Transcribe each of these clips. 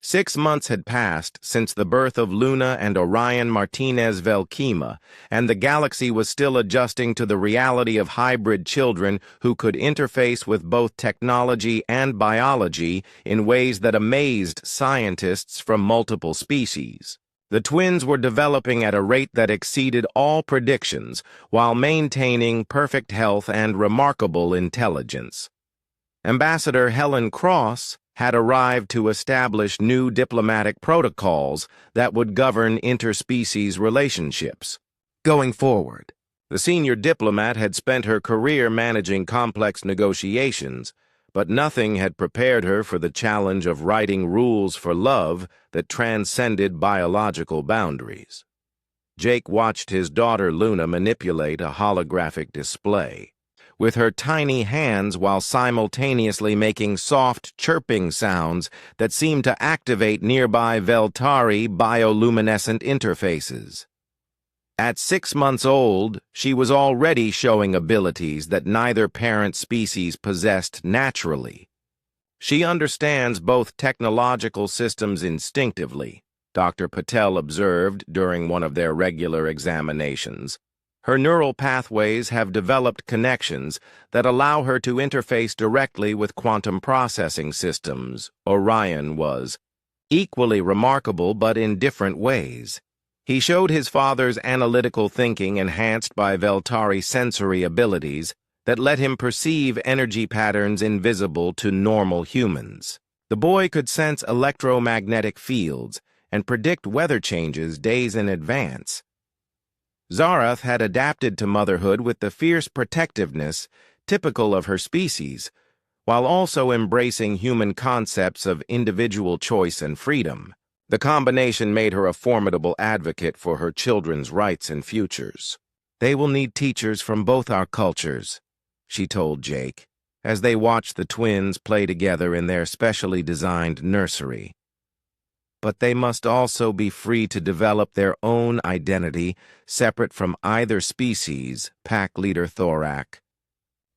6 months had passed since the birth of Luna and Orion Martinez Velkema, and the galaxy was still adjusting to the reality of hybrid children who could interface with both technology and biology in ways that amazed scientists from multiple species. The twins were developing at a rate that exceeded all predictions while maintaining perfect health and remarkable intelligence. Ambassador Helen Cross had arrived to establish new diplomatic protocols that would govern interspecies relationships. Going forward, the senior diplomat had spent her career managing complex negotiations, but nothing had prepared her for the challenge of writing rules for love that transcended biological boundaries. Jake watched his daughter Luna manipulate a holographic display with her tiny hands while simultaneously making soft chirping sounds that seemed to activate nearby Veltari bioluminescent interfaces. At 6 months old, she was already showing abilities that neither parent species possessed naturally. She understands both technological systems instinctively, Dr. Patel observed during one of their regular examinations. Her neural pathways have developed connections that allow her to interface directly with quantum processing systems. Orion was equally remarkable, but in different ways. He showed his father's analytical thinking enhanced by Veltari sensory abilities that let him perceive energy patterns invisible to normal humans. The boy could sense electromagnetic fields and predict weather changes days in advance. Zarath had adapted to motherhood with the fierce protectiveness typical of her species, while also embracing human concepts of individual choice and freedom. The combination made her a formidable advocate for her children's rights and futures. "They will need teachers from both our cultures," she told Jake, as they watched the twins play together in their specially designed nursery. "But they must also be free to develop their own identity separate from either species," Pack Leader Thorak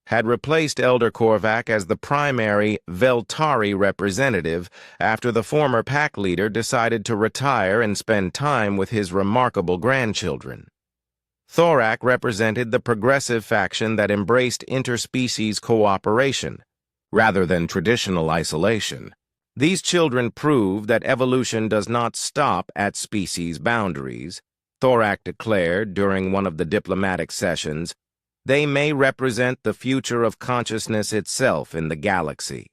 had replaced Elder Korvac as the primary Veltari representative after the former pack leader decided to retire and spend time with his remarkable grandchildren. Thorak represented the progressive faction that embraced interspecies cooperation, rather than traditional isolation. These children prove that evolution does not stop at species boundaries, Thorak declared during one of the diplomatic sessions. They may represent the future of consciousness itself in the galaxy.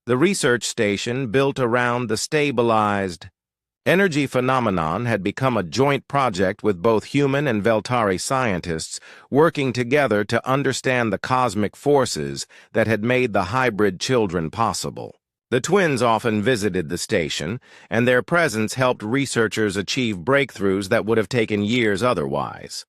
The research station, built around the stabilized energy phenomenon, had become a joint project with both human and Veltari scientists working together to understand the cosmic forces that had made the hybrid children possible. The twins often visited the station, and their presence helped researchers achieve breakthroughs that would have taken years otherwise.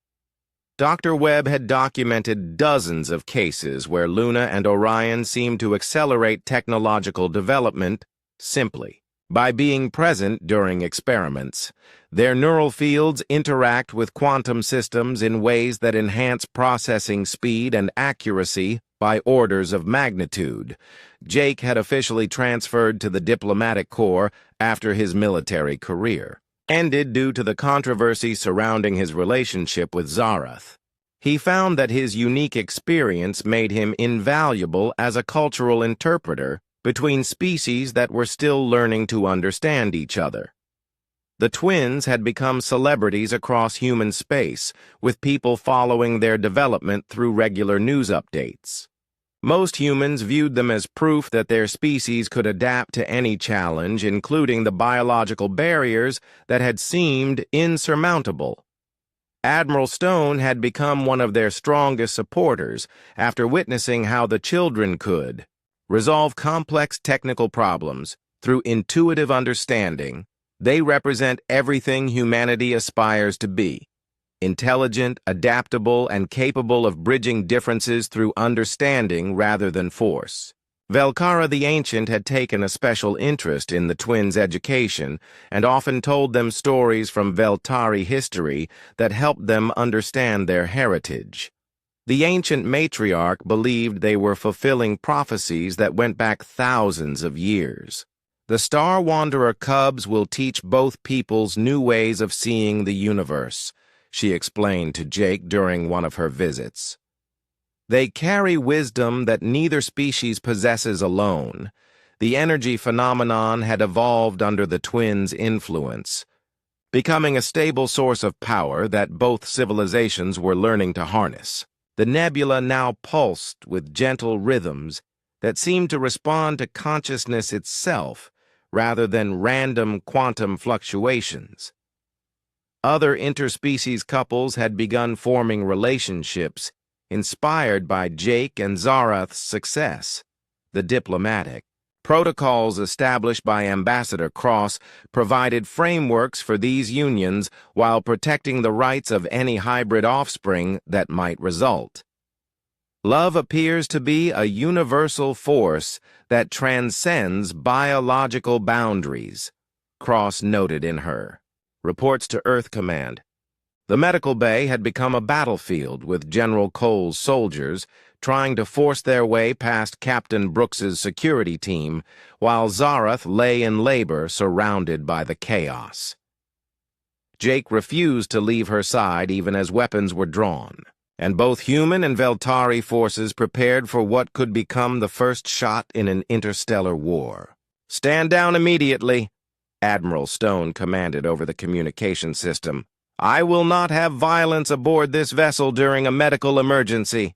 Dr. Webb had documented dozens of cases where Luna and Orion seemed to accelerate technological development simply by being present during experiments. Their neural fields interact with quantum systems in ways that enhance processing speed and accuracy by orders of magnitude. Jake had officially transferred to the diplomatic corps after his military career ended due to the controversy surrounding his relationship with Zarath. He found that his unique experience made him invaluable as a cultural interpreter between species that were still learning to understand each other. The twins had become celebrities across human space, with people following their development through regular news updates. Most humans viewed them as proof that their species could adapt to any challenge, including the biological barriers that had seemed insurmountable. Admiral Stone had become one of their strongest supporters after witnessing how the children could resolve complex technical problems through intuitive understanding. They represent everything humanity aspires to be: intelligent, adaptable, and capable of bridging differences through understanding rather than force. Velkara the Ancient had taken a special interest in the twins' education and often told them stories from Veltari history that helped them understand their heritage. The ancient matriarch believed they were fulfilling prophecies that went back thousands of years. The Star Wanderer cubs will teach both peoples new ways of seeing the universe, she explained to Jake during one of her visits. They carry wisdom that neither species possesses alone. The energy phenomenon had evolved under the twins' influence, becoming a stable source of power that both civilizations were learning to harness. The nebula now pulsed with gentle rhythms that seemed to respond to consciousness itself rather than random quantum fluctuations. Other interspecies couples had begun forming relationships inspired by Jake and Zarath's success. The diplomatic protocols established by Ambassador Cross provided frameworks for these unions while protecting the rights of any hybrid offspring that might result. Love appears to be a universal force that transcends biological boundaries, Cross noted in her reports to Earth Command. The medical bay had become a battlefield with General Cole's soldiers trying to force their way past Captain Brooks's security team, while Zarath lay in labor surrounded by the chaos. Jake refused to leave her side even as weapons were drawn, and both human and Veltari forces prepared for what could become the first shot in an interstellar war. "Stand down immediately," Admiral Stone commanded over the communication system. "I will not have violence aboard this vessel during a medical emergency."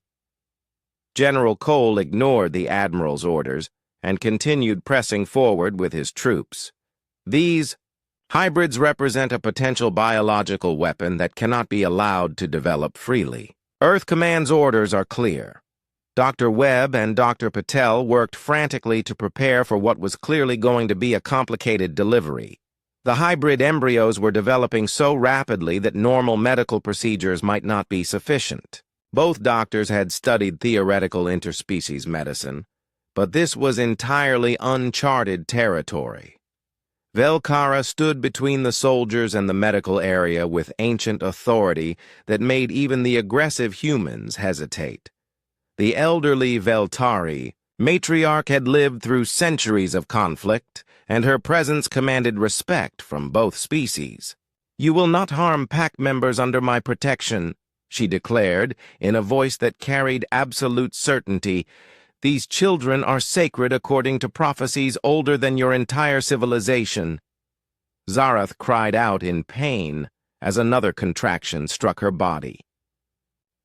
General Cole ignored the Admiral's orders and continued pressing forward with his troops. These hybrids represent a potential biological weapon that cannot be allowed to develop freely. Earth Command's orders are clear. Dr. Webb and Dr. Patel worked frantically to prepare for what was clearly going to be a complicated delivery. The hybrid embryos were developing so rapidly that normal medical procedures might not be sufficient. Both doctors had studied theoretical interspecies medicine, but this was entirely uncharted territory. Velkara stood between the soldiers and the medical area with ancient authority that made even the aggressive humans hesitate. The elderly Veltari matriarch had lived through centuries of conflict, and her presence commanded respect from both species. "You will not harm pack members under my protection," she declared in a voice that carried absolute certainty. "These children are sacred according to prophecies older than your entire civilization." Zarath cried out in pain as another contraction struck her body.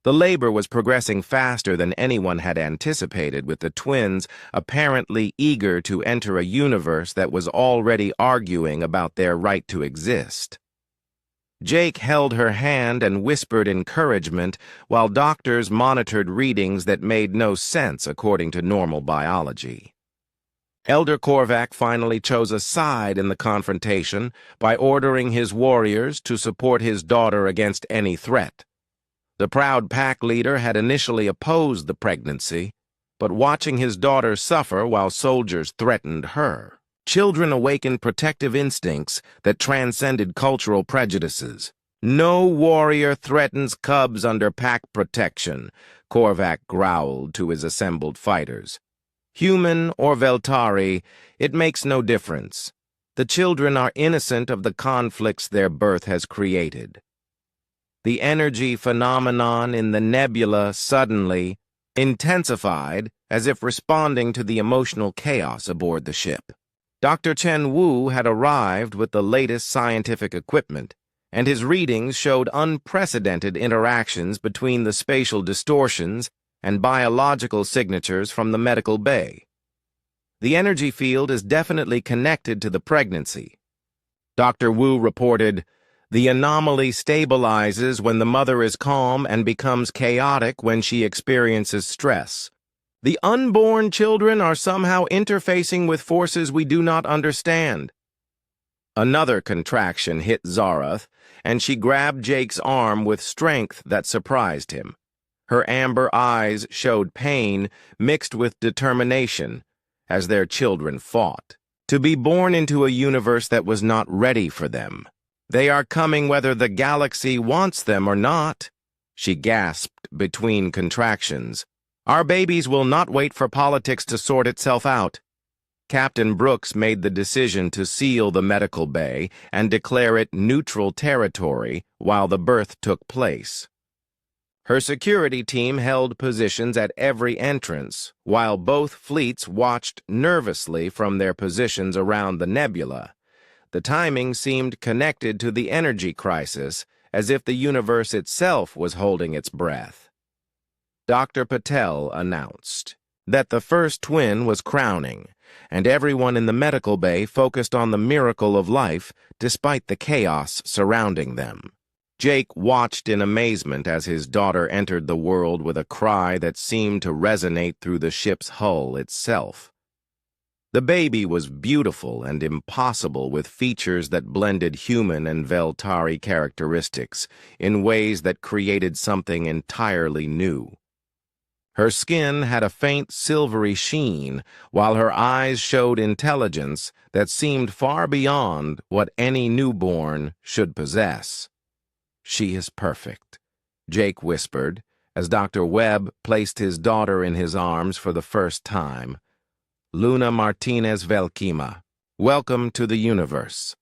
The labor was progressing faster than anyone had anticipated, with the twins apparently eager to enter a universe that was already arguing about their right to exist. Jake held her hand and whispered encouragement while doctors monitored readings that made no sense according to normal biology. Elder Korvac finally chose a side in the confrontation by ordering his warriors to support his daughter against any threat. The proud pack leader had initially opposed the pregnancy, but watching his daughter suffer while soldiers threatened her, children awakened protective instincts that transcended cultural prejudices. "No warrior threatens cubs under pack protection," Korvac growled to his assembled fighters. "Human or Veltari, it makes no difference. The children are innocent of the conflicts their birth has created." The energy phenomenon in the nebula suddenly intensified, as if responding to the emotional chaos aboard the ship. Dr. Chen Wu had arrived with the latest scientific equipment, and his readings showed unprecedented interactions between the spatial distortions and biological signatures from the medical bay. "The energy field is definitely connected to the pregnancy." Dr. Wu reported, "The anomaly stabilizes when the mother is calm and becomes chaotic when she experiences stress. The unborn children are somehow interfacing with forces we do not understand." Another contraction hit Zarath, and she grabbed Jake's arm with strength that surprised him. Her amber eyes showed pain mixed with determination as their children fought to be born into a universe that was not ready for them. "They are coming whether the galaxy wants them or not," she gasped between contractions. "Our babies will not wait for politics to sort itself out." Captain Brooks made the decision to seal the medical bay and declare it neutral territory while the birth took place. Her security team held positions at every entrance, while both fleets watched nervously from their positions around the nebula. The timing seemed connected to the energy crisis, as if the universe itself was holding its breath. Dr. Patel announced that the first twin was crowning, and everyone in the medical bay focused on the miracle of life despite the chaos surrounding them. Jake watched in amazement as his daughter entered the world with a cry that seemed to resonate through the ship's hull itself. The baby was beautiful and impossible, with features that blended human and Veltari characteristics in ways that created something entirely new. Her skin had a faint silvery sheen, while her eyes showed intelligence that seemed far beyond what any newborn should possess. "She is perfect," Jake whispered, as Dr. Webb placed his daughter in his arms for the first time. "Luna Martinez Velkima, welcome to the universe."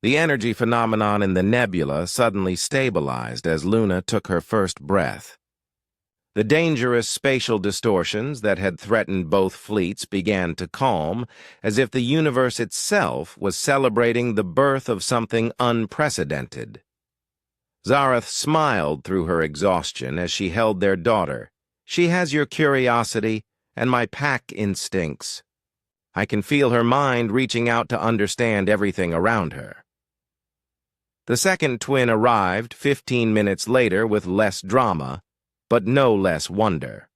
The energy phenomenon in the nebula suddenly stabilized as Luna took her first breath. The dangerous spatial distortions that had threatened both fleets began to calm, as if the universe itself was celebrating the birth of something unprecedented. Zareth smiled through her exhaustion as she held their daughter. "She has your curiosity and my pack instincts." I can feel her mind reaching out to understand everything around her. The second twin arrived 15 minutes later with less drama, but no less wonder.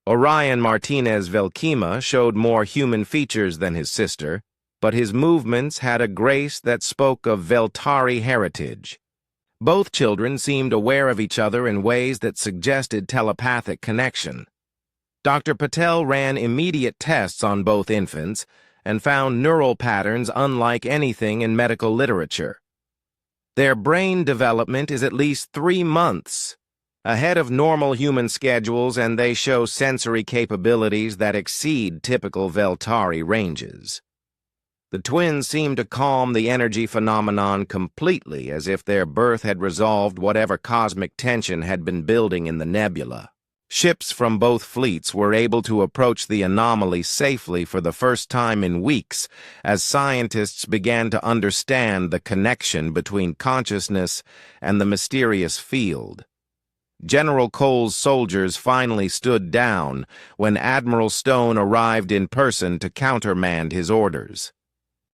Orion Martinez Velkima showed more human features than his sister, but his movements had a grace that spoke of Veltari heritage. Both children seemed aware of each other in ways that suggested telepathic connection. Dr. Patel ran immediate tests on both infants and found neural patterns unlike anything in medical literature. Their brain development is at least 3 months ahead of normal human schedules, and they show sensory capabilities that exceed typical Veltari ranges. The twins seemed to calm the energy phenomenon completely, as if their birth had resolved whatever cosmic tension had been building in the nebula. Ships from both fleets were able to approach the anomaly safely for the first time in weeks, as scientists began to understand the connection between consciousness and the mysterious field. General Cole's soldiers finally stood down when Admiral Stone arrived in person to countermand his orders.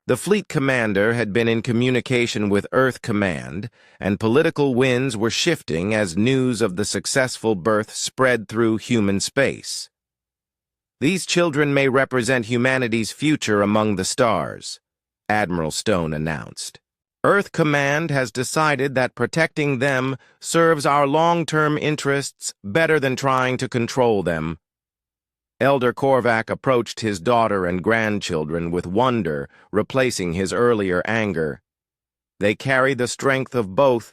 The fleet commander had been in communication with Earth Command, and political winds were shifting as news of the successful birth spread through human space. "These children may represent humanity's future among the stars," Admiral Stone announced. "Earth Command has decided that protecting them serves our long-term interests better than trying to control them." Elder Korvac approached his daughter and grandchildren with wonder, replacing his earlier anger. "They carry the strength of both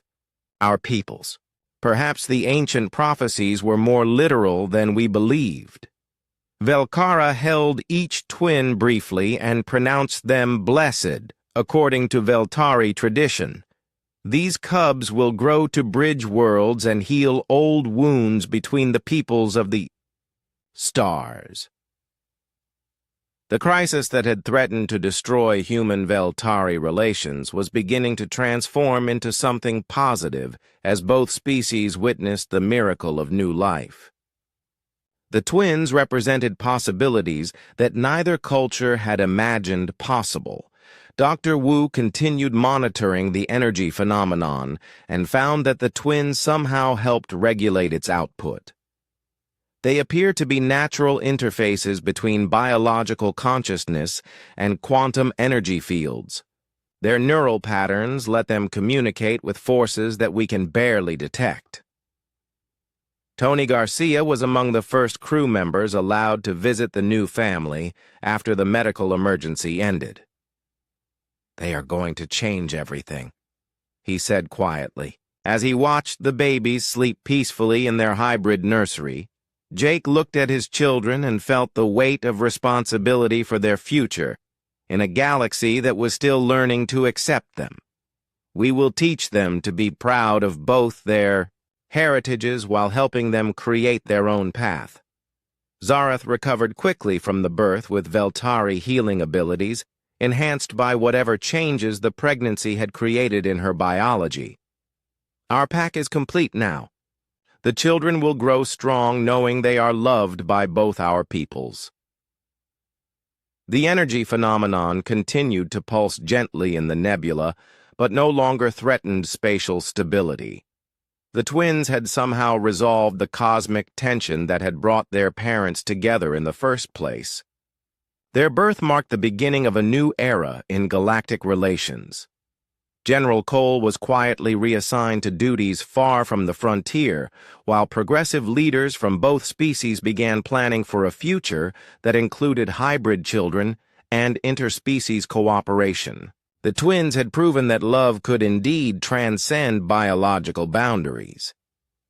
our peoples. Perhaps the ancient prophecies were more literal than we believed." Velkara held each twin briefly and pronounced them blessed, according to Veltari tradition. "These cubs will grow to bridge worlds and heal old wounds between the peoples of the stars." The crisis that had threatened to destroy human-Veltari relations was beginning to transform into something positive as both species witnessed the miracle of new life. The twins represented possibilities that neither culture had imagined possible. Dr. Wu continued monitoring the energy phenomenon and found that the twins somehow helped regulate its output. They appear to be natural interfaces between biological consciousness and quantum energy fields. Their neural patterns let them communicate with forces that we can barely detect. Tony Garcia was among the first crew members allowed to visit the new family after the medical emergency ended. "They are going to change everything," he said quietly, as he watched the babies sleep peacefully in their hybrid nursery. Jake looked at his children and felt the weight of responsibility for their future in a galaxy that was still learning to accept them. We will teach them to be proud of both their heritages while helping them create their own path. Zarath recovered quickly from the birth with Veltari healing abilities, enhanced by whatever changes the pregnancy had created in her biology. Our pack is complete now. The children will grow strong knowing they are loved by both our peoples. The energy phenomenon continued to pulse gently in the nebula, but no longer threatened spatial stability. The twins had somehow resolved the cosmic tension that had brought their parents together in the first place. Their birth marked the beginning of a new era in galactic relations. General Cole was quietly reassigned to duties far from the frontier, while progressive leaders from both species began planning for a future that included hybrid children and interspecies cooperation. The twins had proven that love could indeed transcend biological boundaries.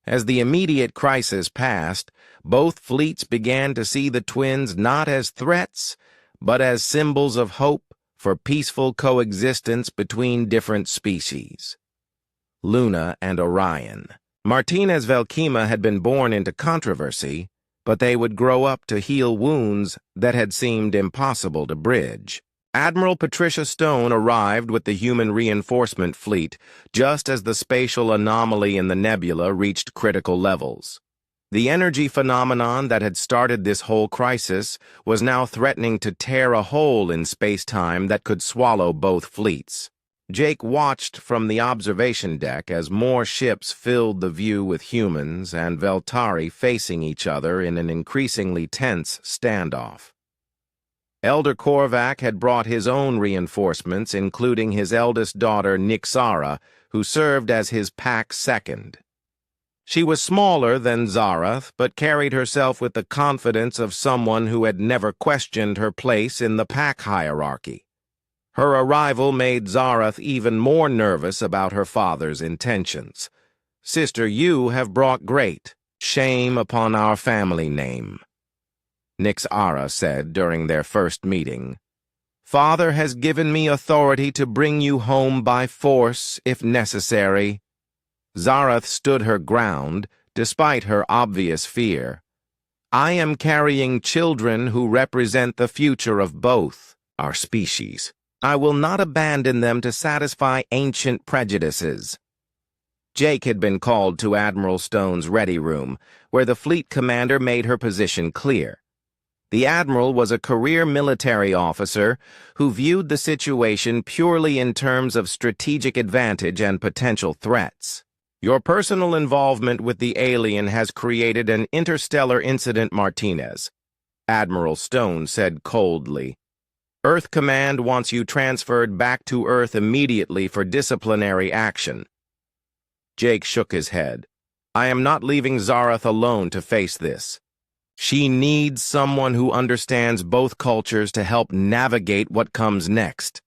As the immediate crisis passed, both fleets began to see the twins not as threats, but as symbols of hope for peaceful coexistence between different species. Luna and Orion. Martinez Velkima had been born into controversy, but they would grow up to heal wounds that had seemed impossible to bridge. Admiral Patricia Stone arrived with the human reinforcement fleet just as the spatial anomaly in the nebula reached critical levels. The energy phenomenon that had started this whole crisis was now threatening to tear a hole in space-time that could swallow both fleets. Jake watched from the observation deck as more ships filled the view with humans and Veltari facing each other in an increasingly tense standoff. Elder Korvac had brought his own reinforcements, including his eldest daughter, Nixara, who served as his pack second. She was smaller than Zarath, but carried herself with the confidence of someone who had never questioned her place in the pack hierarchy. Her arrival made Zarath even more nervous about her father's intentions. "Sister, you have brought great shame upon our family name," Nixara said during their first meeting. "Father has given me authority to bring you home by force, if necessary." Zarath stood her ground, despite her obvious fear. "I am carrying children who represent the future of both our species. I will not abandon them to satisfy ancient prejudices." Jake had been called to Admiral Stone's ready room, where the fleet commander made her position clear. The admiral was a career military officer who viewed the situation purely in terms of strategic advantage and potential threats. "Your personal involvement with the alien has created an interstellar incident, Martinez," Admiral Stone said coldly. "Earth Command wants you transferred back to Earth immediately for disciplinary action." Jake shook his head. "I am not leaving Zarath alone to face this. She needs someone who understands both cultures to help navigate what comes next."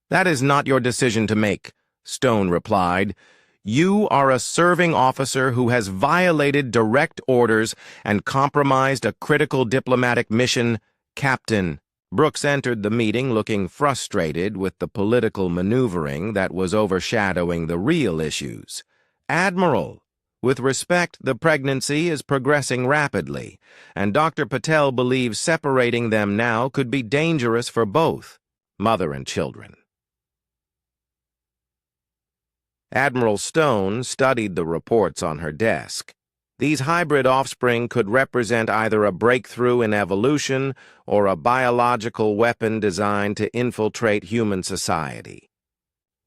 "That is not your decision to make," Stone replied. "You are a serving officer who has violated direct orders and compromised a critical diplomatic mission, Captain." Brooks entered the meeting looking frustrated with the political maneuvering that was overshadowing the real issues. "Admiral, with respect, the pregnancy is progressing rapidly, and Dr. Patel believes separating them now could be dangerous for both mother and children." Admiral Stone studied the reports on her desk. These hybrid offspring could represent either a breakthrough in evolution or a biological weapon designed to infiltrate human society.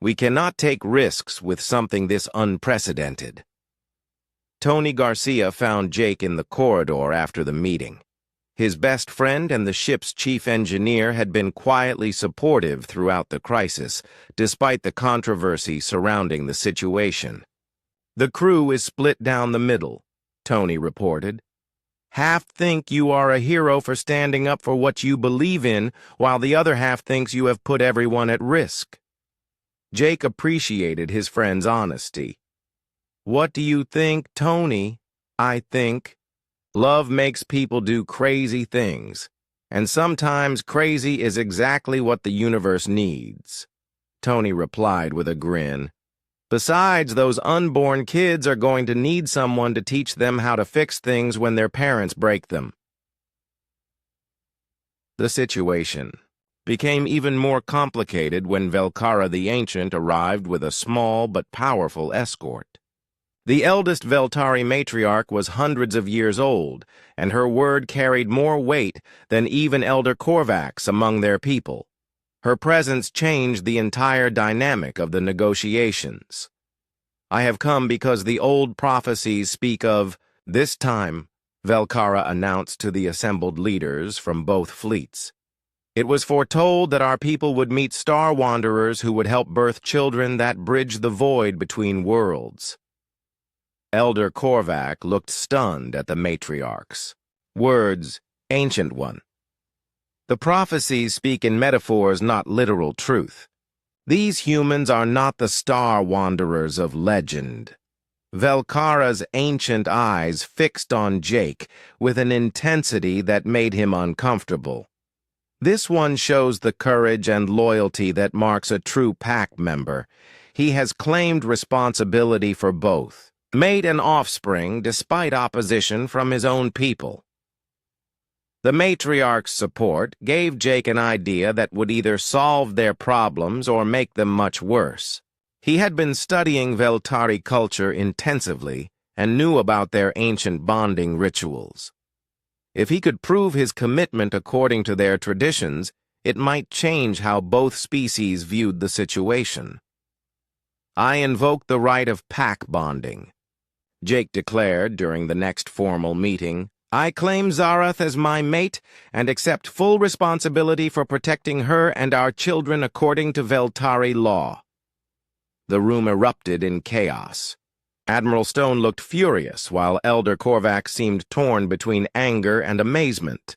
"We cannot take risks with something this unprecedented." Tony Garcia found Jake in the corridor after the meeting. His best friend and the ship's chief engineer had been quietly supportive throughout the crisis, despite the controversy surrounding the situation. "The crew is split down the middle," Tony reported. "Half think you are a hero for standing up for what you believe in, while the other half thinks you have put everyone at risk." Jake appreciated his friend's honesty. "What do you think, Tony?" "I think Love makes people do crazy things, and sometimes crazy is exactly what the universe needs. Tony replied with a grin. Besides, those unborn kids are going to need someone to teach them how to fix things when their parents break them. The situation became even more complicated when Velkara the Ancient arrived with a small but powerful escort. The eldest Veltari matriarch was hundreds of years old, and her word carried more weight than even Elder Korvax among their people. Her presence changed the entire dynamic of the negotiations. I have come because the old prophecies speak of this time, Velkara announced to the assembled leaders from both fleets. It was foretold that our people would meet star wanderers who would help birth children that bridge the void between worlds. Elder Korvac looked stunned at the matriarchs. Words, Ancient One. The prophecies speak in metaphors, not literal truth. These humans are not the star wanderers of legend. Velkara's ancient eyes fixed on Jake with an intensity that made him uncomfortable. This one shows the courage and loyalty that marks a true pack member. He has claimed responsibility for both, mate and offspring, despite opposition from his own people. The matriarch's support gave Jake an idea that would either solve their problems or make them much worse. He had been studying Veltari culture intensively and knew about their ancient bonding rituals. If he could prove his commitment according to their traditions, it might change how both species viewed the situation. I invoke the right of pack bonding, Jake declared during the next formal meeting. I claim Zarath as my mate and accept full responsibility for protecting her and our children according to Veltari law. The room erupted in chaos. Admiral Stone looked furious, while Elder Korvac seemed torn between anger and amazement.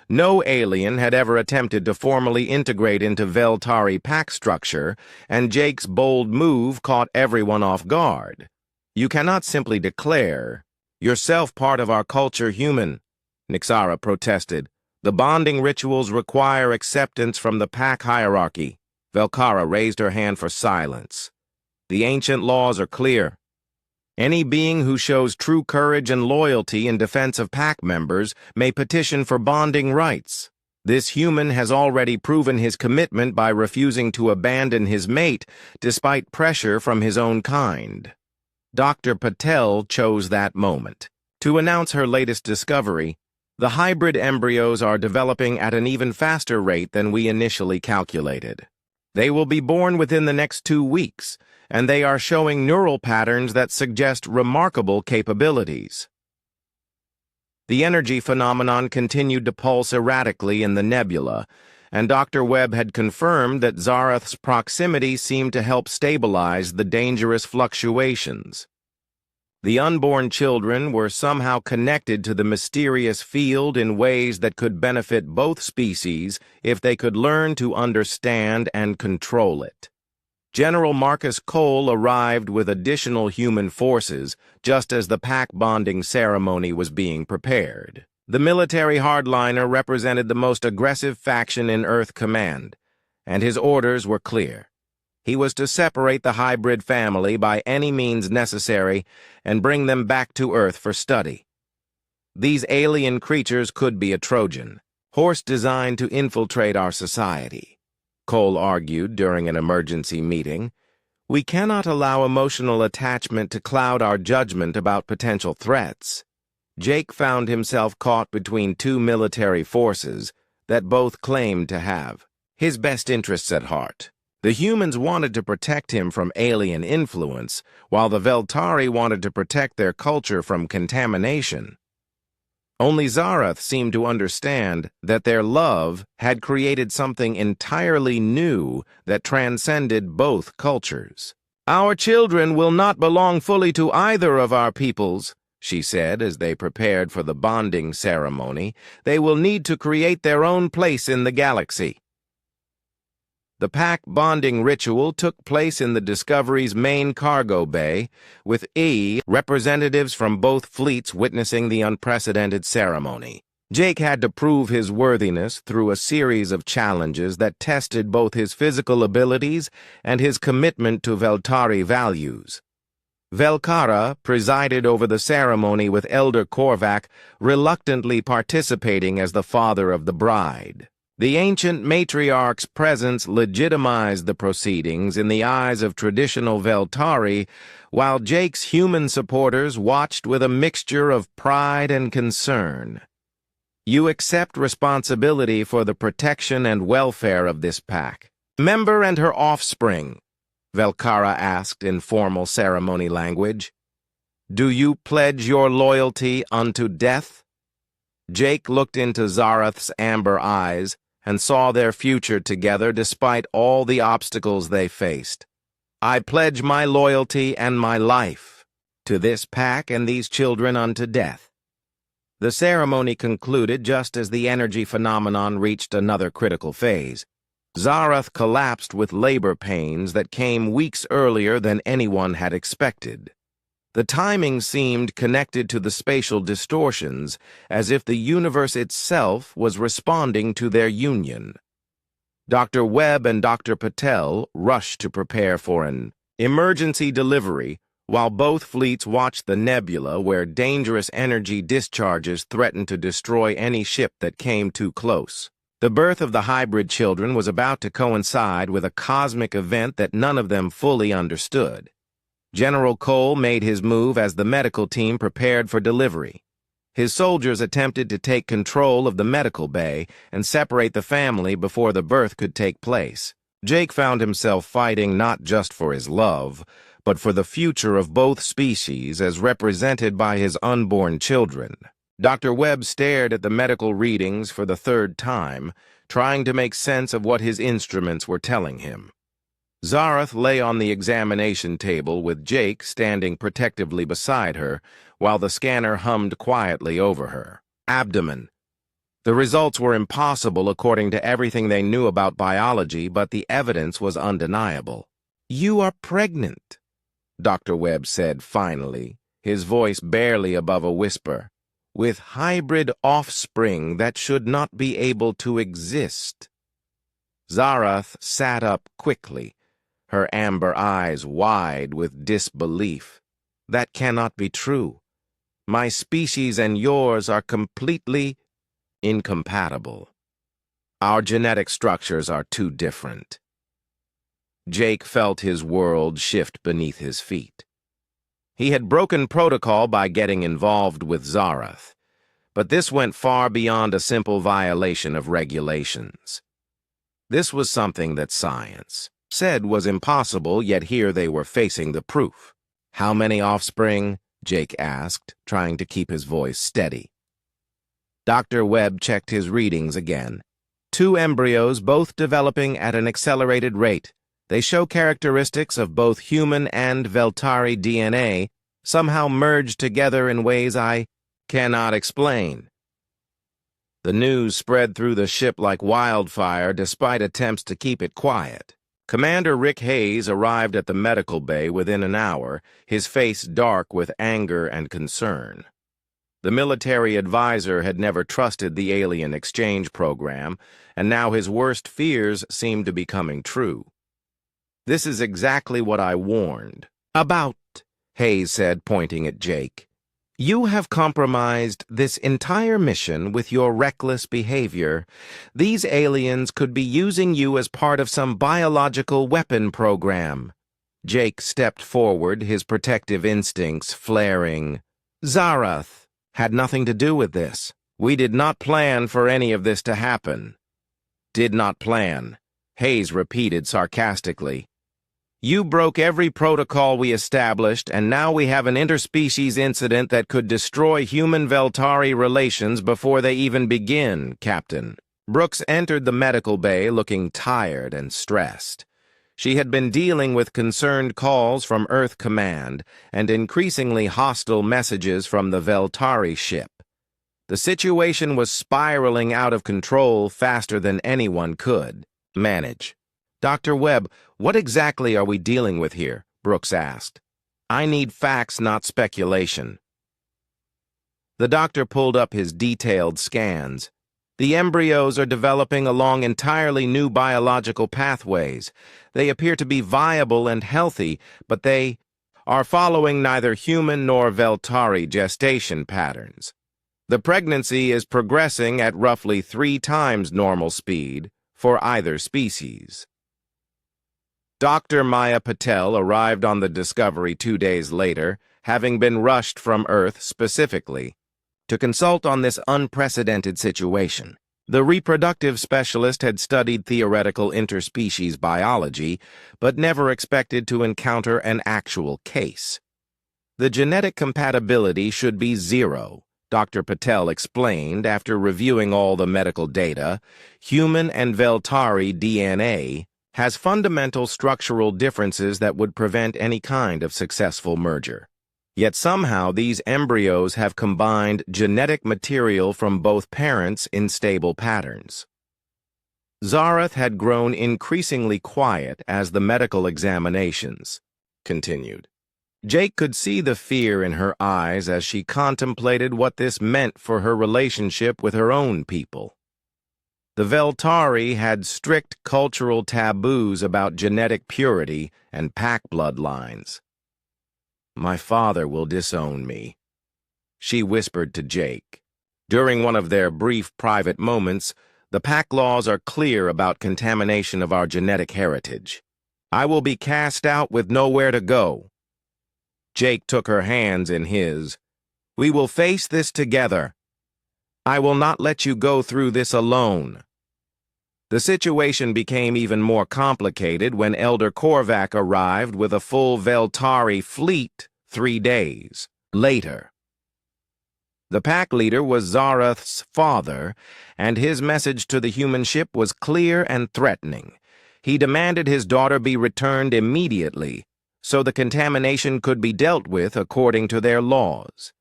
No alien had ever attempted to formally integrate into Veltari pack structure, and Jake's bold move caught everyone off guard. You cannot simply declare, "Yourself part of our culture, human," Nixara protested. The bonding rituals require acceptance from the pack hierarchy. Velkara raised her hand for silence. The ancient laws are clear. Any being who shows true courage and loyalty in defense of pack members may petition for bonding rights. This human has already proven his commitment by refusing to abandon his mate despite pressure from his own kind. Dr. Patel chose that moment to announce her latest discovery. The hybrid embryos are developing at an even faster rate than we initially calculated. They will be born within the next 2 weeks, and they are showing neural patterns that suggest remarkable capabilities. The energy phenomenon continued to pulse erratically in the nebula, and Dr. Webb had confirmed that Zarath's proximity seemed to help stabilize the dangerous fluctuations. The unborn children were somehow connected to the mysterious field in ways that could benefit both species if they could learn to understand and control it. General Marcus Cole arrived with additional human forces just as the pack bonding ceremony was being prepared. The military hardliner represented the most aggressive faction in Earth Command, and his orders were clear. He was to separate the hybrid family by any means necessary and bring them back to Earth for study. These alien creatures could be a Trojan horse designed to infiltrate our society, Cole argued during an emergency meeting. We cannot allow emotional attachment to cloud our judgment about potential threats. Jake found himself caught between two military forces that both claimed to have his best interests at heart. The humans wanted to protect him from alien influence, while the Veltari wanted to protect their culture from contamination. Only Zarath seemed to understand that their love had created something entirely new that transcended both cultures. Our children will not belong fully to either of our peoples, she said as they prepared for the bonding ceremony. They will need to create their own place in the galaxy. The pack bonding ritual took place in the Discovery's main cargo bay, with representatives from both fleets witnessing the unprecedented ceremony. Jake had to prove his worthiness through a series of challenges that tested both his physical abilities and his commitment to Veltari values. Velkara presided over the ceremony, with Elder Korvac reluctantly participating as the father of the bride. The ancient matriarch's presence legitimized the proceedings in the eyes of traditional Veltari, while Jake's human supporters watched with a mixture of pride and concern. You accept responsibility for the protection and welfare of this pack. Member and her offspring, Velkara asked in formal ceremony language. Do you pledge your loyalty unto death? Jake looked into Zarath's amber eyes and saw their future together despite all the obstacles they faced. I pledge my loyalty and my life to this pack and these children unto death. The ceremony concluded just as the energy phenomenon reached another critical phase. Zarath collapsed with labor pains that came weeks earlier than anyone had expected. The timing seemed connected to the spatial distortions, as if the universe itself was responding to their union. Dr. Webb and Dr. Patel rushed to prepare for an emergency delivery, while both fleets watched the nebula where dangerous energy discharges threatened to destroy any ship that came too close. The birth of the hybrid children was about to coincide with a cosmic event that none of them fully understood. General Cole made his move as the medical team prepared for delivery. His soldiers attempted to take control of the medical bay and separate the family before the birth could take place. Jake found himself fighting not just for his love, but for the future of both species as represented by his unborn children. Dr. Webb stared at the medical readings for the third time, trying to make sense of what his instruments were telling him. Zarath lay on the examination table with Jake standing protectively beside her, while the scanner hummed quietly over her. Abdomen. The results were impossible according to everything they knew about biology, but the evidence was undeniable. You are pregnant, Dr. Webb said finally, his voice barely above a whisper, with hybrid offspring that should not be able to exist. Zarath sat up quickly, her amber eyes wide with disbelief. That cannot be true. My species and yours are completely incompatible. Our genetic structures are too different. Jake felt his world shift beneath his feet. He had broken protocol by getting involved with Zarath, but this went far beyond a simple violation of regulations. This was something that science said was impossible, yet here they were facing the proof. How many offspring? Jake asked, trying to keep his voice steady. Dr. Webb checked his readings again. 2 embryos, both developing at an accelerated rate. They show characteristics of both human and Veltari DNA, somehow merged together in ways I cannot explain. The news spread through the ship like wildfire despite attempts to keep it quiet. Commander Rick Hayes arrived at the medical bay within an hour, his face dark with anger and concern. The military advisor had never trusted the alien exchange program, and now his worst fears seemed to be coming true. This is exactly what I warned about, Hayes said, pointing at Jake. You have compromised this entire mission with your reckless behavior. These aliens could be using you as part of some biological weapon program. Jake stepped forward, his protective instincts flaring. Zarath had nothing to do with this. We did not plan for any of this to happen. Did not plan, Hayes repeated sarcastically. You broke every protocol we established, and now we have an interspecies incident that could destroy human-Veltari relations before they even begin, Captain. Brooks entered the medical bay looking tired and stressed. She had been dealing with concerned calls from Earth Command and increasingly hostile messages from the Veltari ship. The situation was spiraling out of control faster than anyone could manage. Dr. Webb, what exactly are we dealing with here? Brooks asked. I need facts, not speculation. The doctor pulled up his detailed scans. The embryos are developing along entirely new biological pathways. They appear to be viable and healthy, but they are following neither human nor Veltari gestation patterns. The pregnancy is progressing at roughly 3 times normal speed for either species. Dr. Maya Patel arrived on the Discovery 2 days later, having been rushed from Earth specifically to consult on this unprecedented situation. The reproductive specialist had studied theoretical interspecies biology, but never expected to encounter an actual case. The genetic compatibility should be 0, Dr. Patel explained after reviewing all the medical data. Human and Veltari DNA has fundamental structural differences that would prevent any kind of successful merger. Yet somehow these embryos have combined genetic material from both parents in stable patterns. Zarath had grown increasingly quiet as the medical examinations continued. Jake could see the fear in her eyes as she contemplated what this meant for her relationship with her own people. The Veltari had strict cultural taboos about genetic purity and pack bloodlines. My father will disown me, she whispered to Jake. During one of their brief private moments, the pack laws are clear about contamination of our genetic heritage. I will be cast out with nowhere to go. Jake took her hands in his. We will face this together. I will not let you go through this alone. The situation became even more complicated when Elder Korvac arrived with a full Veltari fleet 3 days later. The pack leader was Zarath's father, and his message to the human ship was clear and threatening. He demanded his daughter be returned immediately, so the contamination could be dealt with according to their laws.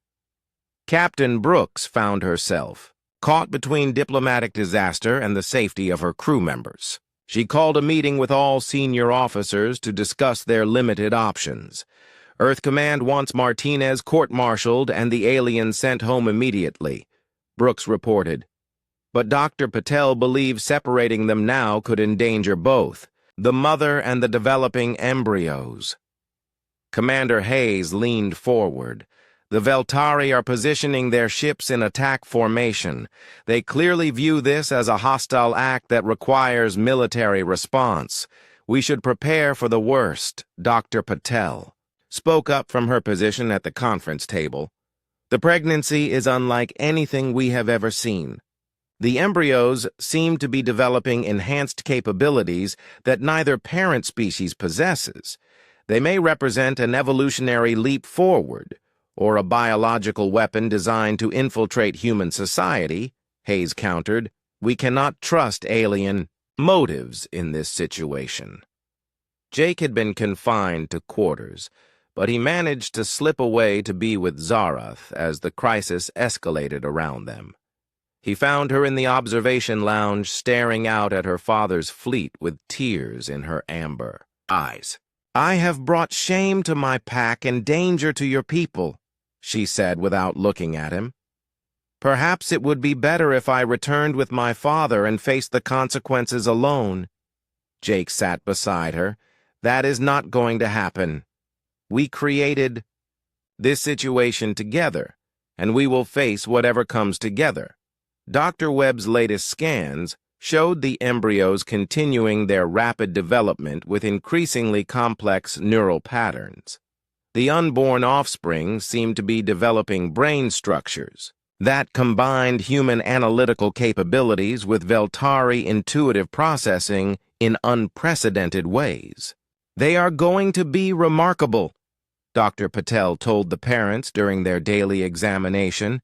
Captain Brooks found herself caught between diplomatic disaster and the safety of her crew members. She called a meeting with all senior officers to discuss their limited options. Earth Command wants Martinez court-martialed and the alien sent home immediately, Brooks reported. But Dr. Patel believes separating them now could endanger both, the mother and the developing embryos. Commander Hayes leaned forward. The Veltari are positioning their ships in attack formation. They clearly view this as a hostile act that requires military response. We should prepare for the worst, Dr. Patel spoke up from her position at the conference table. The pregnancy is unlike anything we have ever seen. The embryos seem to be developing enhanced capabilities that neither parent species possesses. They may represent an evolutionary leap forward, or a biological weapon designed to infiltrate human society, Hayes countered. We cannot trust alien motives in this situation. Jake had been confined to quarters, but he managed to slip away to be with Zarath as the crisis escalated around them. He found her in the observation lounge staring out at her father's fleet with tears in her amber eyes. I have brought shame to my pack and danger to your people, she said without looking at him. Perhaps it would be better if I returned with my father and faced the consequences alone. Jake sat beside her. That is not going to happen. We created this situation together, and we will face whatever comes together. Dr. Webb's latest scans showed the embryos continuing their rapid development with increasingly complex neural patterns. The unborn offspring seemed to be developing brain structures that combined human analytical capabilities with Veltari intuitive processing in unprecedented ways. They are going to be remarkable, Dr. Patel told the parents during their daily examination.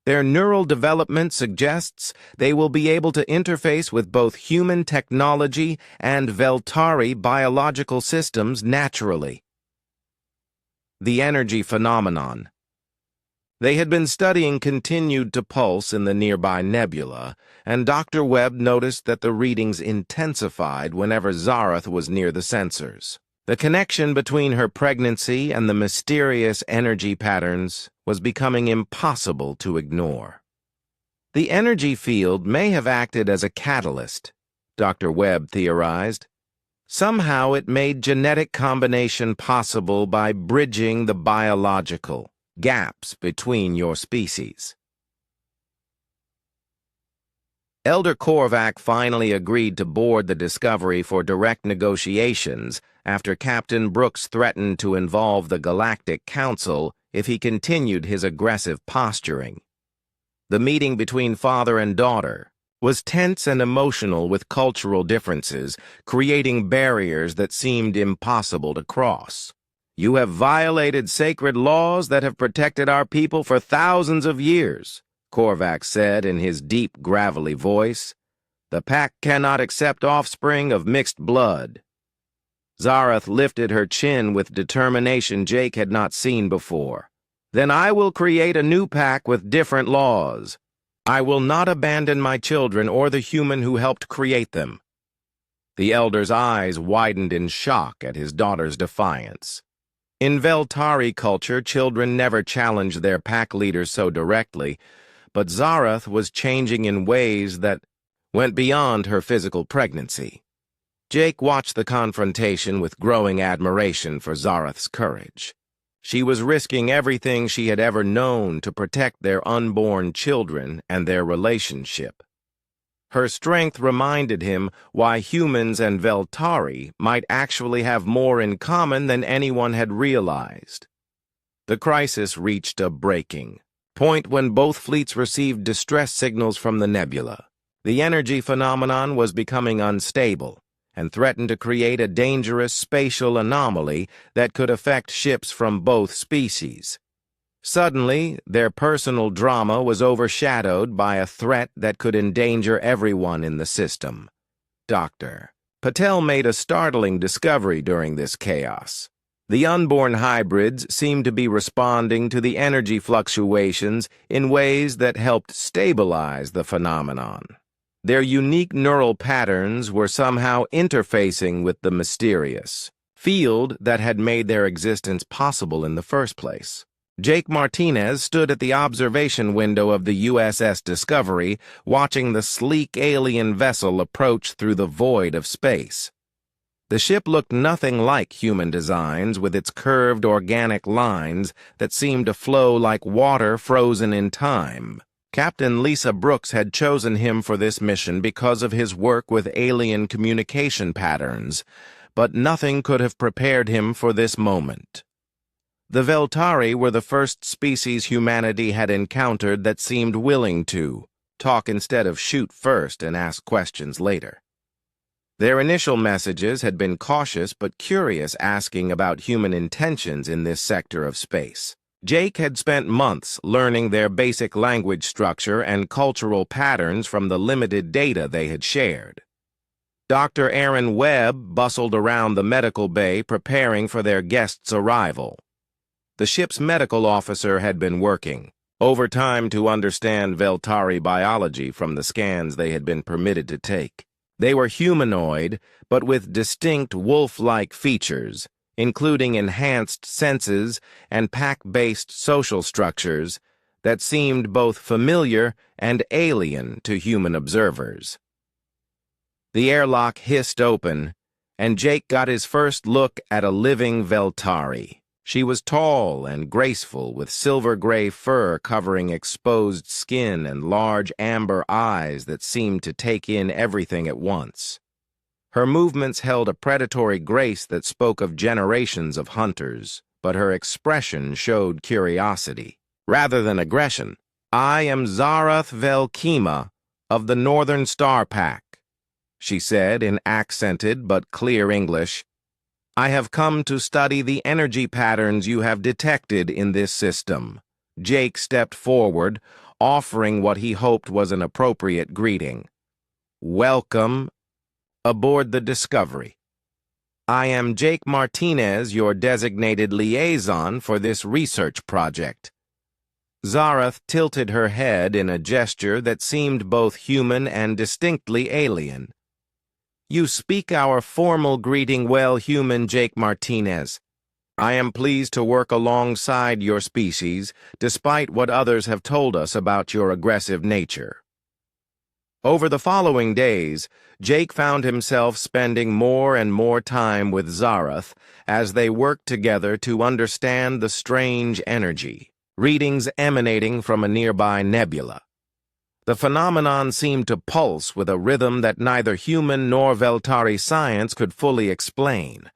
Their neural development suggests they will be able to interface with both human technology and Veltari biological systems naturally. The energy phenomenon. They had been studying continued to pulse in the nearby nebula, and Dr. Webb noticed that the readings intensified whenever Zarath was near the sensors. The connection between her pregnancy and the mysterious energy patterns was becoming impossible to ignore. The energy field may have acted as a catalyst, Dr. Webb theorized. Somehow it made genetic combination possible by bridging the biological gaps between your species. Elder Korvac finally agreed to board the Discovery for direct negotiations after Captain Brooks threatened to involve the Galactic Council if he continued his aggressive posturing. The meeting between father and daughter was tense and emotional, with cultural differences creating barriers that seemed impossible to cross. "You have violated sacred laws that have protected our people for thousands of years," Korvac said in his deep, gravelly voice. "The pack cannot accept offspring of mixed blood." Zarath lifted her chin with determination Jake had not seen before. "Then I will create a new pack with different laws. I will not abandon my children or the human who helped create them." The elder's eyes widened in shock at his daughter's defiance. In Veltari culture, children never challenged their pack leaders so directly, but Zarath was changing in ways that went beyond her physical pregnancy. Jake watched the confrontation with growing admiration for Zarath's courage. She was risking everything she had ever known to protect their unborn children and their relationship. Her strength reminded him why humans and Veltari might actually have more in common than anyone had realized. The crisis reached a breaking point when both fleets received distress signals from the nebula. The energy phenomenon was becoming unstable and threatened to create a dangerous spatial anomaly that could affect ships from both species. Suddenly, their personal drama was overshadowed by a threat that could endanger everyone in the system. Dr. Patel made a startling discovery during this chaos. The unborn hybrids seemed to be responding to the energy fluctuations in ways that helped stabilize the phenomenon. Their unique neural patterns were somehow interfacing with the mysterious field that had made their existence possible in the first place. Jake Martinez stood at the observation window of the USS Discovery, watching the sleek alien vessel approach through the void of space. The ship looked nothing like human designs, with its curved organic lines that seemed to flow like water frozen in time. Captain Lisa Brooks had chosen him for this mission because of his work with alien communication patterns, but nothing could have prepared him for this moment. The Veltari were the first species humanity had encountered that seemed willing to talk instead of shoot first and ask questions later. Their initial messages had been cautious but curious, asking about human intentions in this sector of space. Jake had spent months learning their basic language structure and cultural patterns from the limited data they had shared. Dr. Aaron Webb bustled around the medical bay preparing for their guest's arrival. The ship's medical officer had been working overtime to understand Veltari biology from the scans they had been permitted to take. They were humanoid, but with distinct wolf-like features, including enhanced senses and pack-based social structures that seemed both familiar and alien to human observers. The airlock hissed open, and Jake got his first look at a living Veltari. She was tall and graceful, with silver-gray fur covering exposed skin and large amber eyes that seemed to take in everything at once. Her movements held a predatory grace that spoke of generations of hunters, but her expression showed curiosity, rather than aggression. "I am Zarath Velkima of the Northern Star Pack," she said in accented but clear English. "I have come to study the energy patterns you have detected in this system." Jake stepped forward, offering what he hoped was an appropriate greeting. "Welcome aboard the Discovery. I am Jake Martinez, your designated liaison for this research project." Zarath tilted her head in a gesture that seemed both human and distinctly alien. "You speak our formal greeting well, human Jake Martinez. I am pleased to work alongside your species, despite what others have told us about your aggressive nature." Over the following days, Jake found himself spending more and more time with Zarath as they worked together to understand the strange energy, readings emanating from a nearby nebula. The phenomenon seemed to pulse with a rhythm that neither human nor Veltari science could fully explain.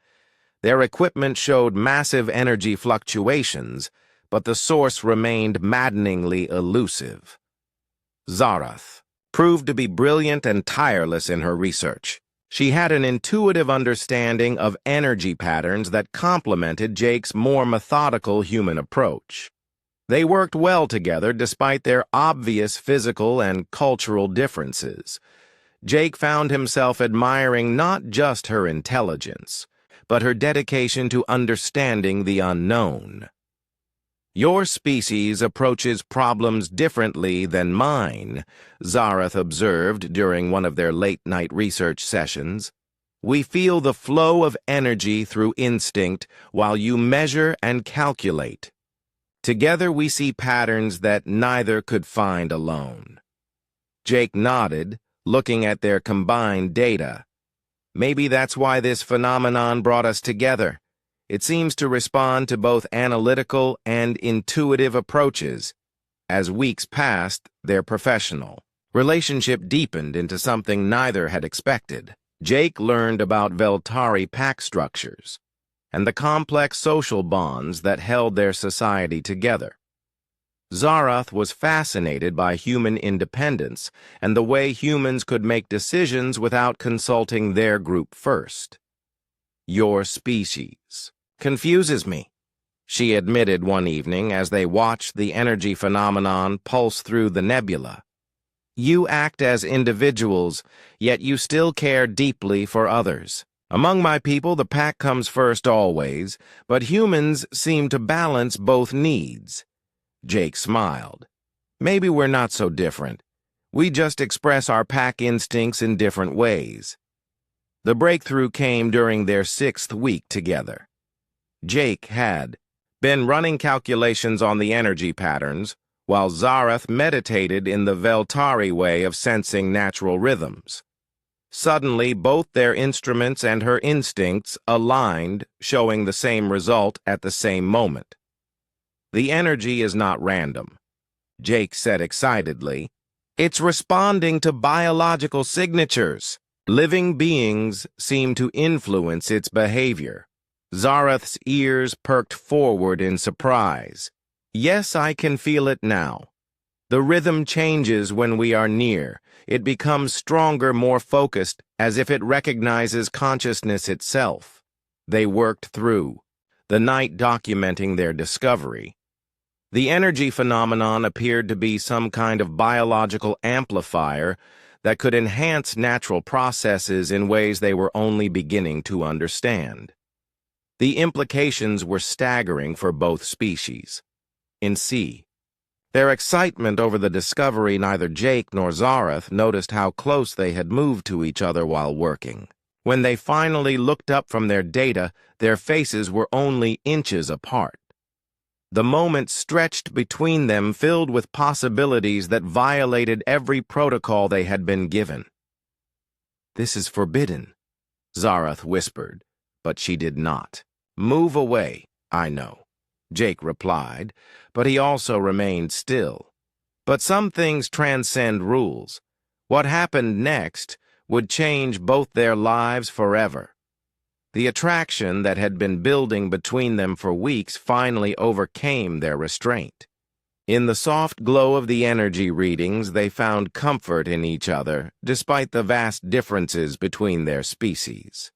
Their equipment showed massive energy fluctuations, but the source remained maddeningly elusive. Zarath proved to be brilliant and tireless in her research. She had an intuitive understanding of energy patterns that complemented Jake's more methodical human approach. They worked well together despite their obvious physical and cultural differences. Jake found himself admiring not just her intelligence, but her dedication to understanding the unknown. "Your species approaches problems differently than mine," Zarath observed during one of their late-night research sessions. "We feel the flow of energy through instinct while you measure and calculate. Together we see patterns that neither could find alone." Jake nodded, looking at their combined data. "Maybe that's why this phenomenon brought us together. It seems to respond to both analytical and intuitive approaches." As weeks passed, their professional relationship deepened into something neither had expected. Jake learned about Veltari pack structures and the complex social bonds that held their society together. Zarath was fascinated by human independence and the way humans could make decisions without consulting their group first. "Your species confuses me," she admitted one evening as they watched the energy phenomenon pulse through the nebula. "You act as individuals, yet you still care deeply for others. Among my people, the pack comes first always, but humans seem to balance both needs." Jake smiled. "Maybe we're not so different. We just express our pack instincts in different ways." The breakthrough came during their 6th week together. Jake had been running calculations on the energy patterns, while Zarath meditated in the Veltari way of sensing natural rhythms. Suddenly, both their instruments and her instincts aligned, showing the same result at the same moment. "The energy is not random," Jake said excitedly. "It's responding to biological signatures. Living beings seem to influence its behavior." Zarath's ears perked forward in surprise. "Yes, I can feel it now. The rhythm changes when we are near. It becomes stronger, more focused, as if it recognizes consciousness itself." They worked through the night documenting their discovery. The energy phenomenon appeared to be some kind of biological amplifier that could enhance natural processes in ways they were only beginning to understand. The implications were staggering for both species. In C. Their excitement over the discovery, neither Jake nor Zarath noticed how close they had moved to each other while working. When they finally looked up from their data, their faces were only inches apart. The moment stretched between them, filled with possibilities that violated every protocol they had been given. "This is forbidden," Zarath whispered, but she did not. "Move away, I know," Jake replied, but he also remained still. But some things transcend rules. What happened next would change both their lives forever. The attraction that had been building between them for weeks finally overcame their restraint. In the soft glow of the energy readings, they found comfort in each other, despite the vast differences between their species.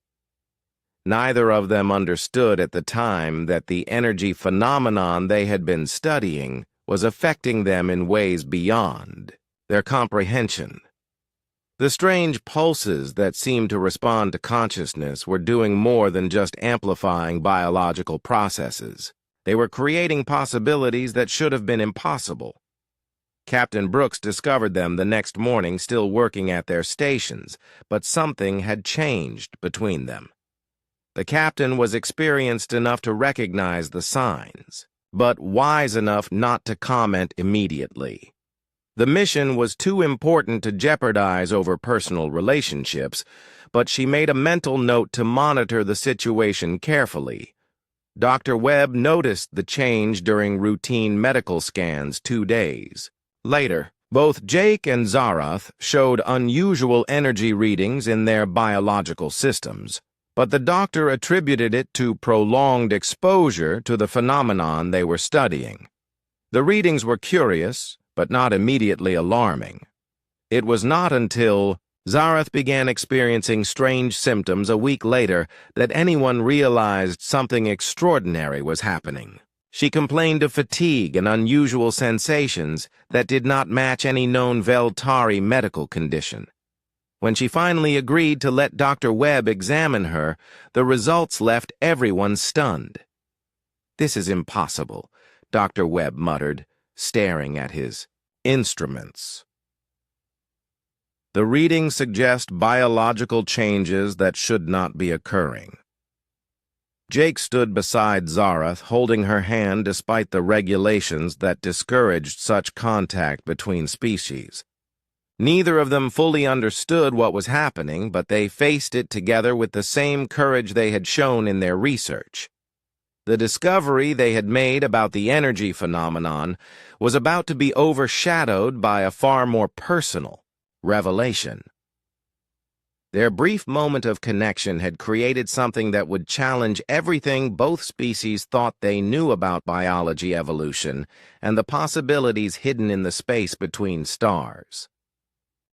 Neither of them understood at the time that the energy phenomenon they had been studying was affecting them in ways beyond their comprehension. The strange pulses that seemed to respond to consciousness were doing more than just amplifying biological processes. They were creating possibilities that should have been impossible. Captain Brooks discovered them the next morning still working at their stations, but something had changed between them. The captain was experienced enough to recognize the signs, but wise enough not to comment immediately. The mission was too important to jeopardize over personal relationships, but she made a mental note to monitor the situation carefully. Dr. Webb noticed the change during routine medical scans 2 days. Later, both Jake and Zarath showed unusual energy readings in their biological systems, but the doctor attributed it to prolonged exposure to the phenomenon they were studying. The readings were curious, but not immediately alarming. It was not until Zarath began experiencing strange symptoms a week later that anyone realized something extraordinary was happening. She complained of fatigue and unusual sensations that did not match any known Veltari medical condition. When she finally agreed to let Dr. Webb examine her, the results left everyone stunned. "This is impossible," Dr. Webb muttered, staring at his instruments. The readings suggest biological changes that should not be occurring. Jake stood beside Zarath, holding her hand despite the regulations that discouraged such contact between species. Neither of them fully understood what was happening, but they faced it together with the same courage they had shown in their research. The discovery they had made about the energy phenomenon was about to be overshadowed by a far more personal revelation. Their brief moment of connection had created something that would challenge everything both species thought they knew about biology evolution and the possibilities hidden in the space between stars.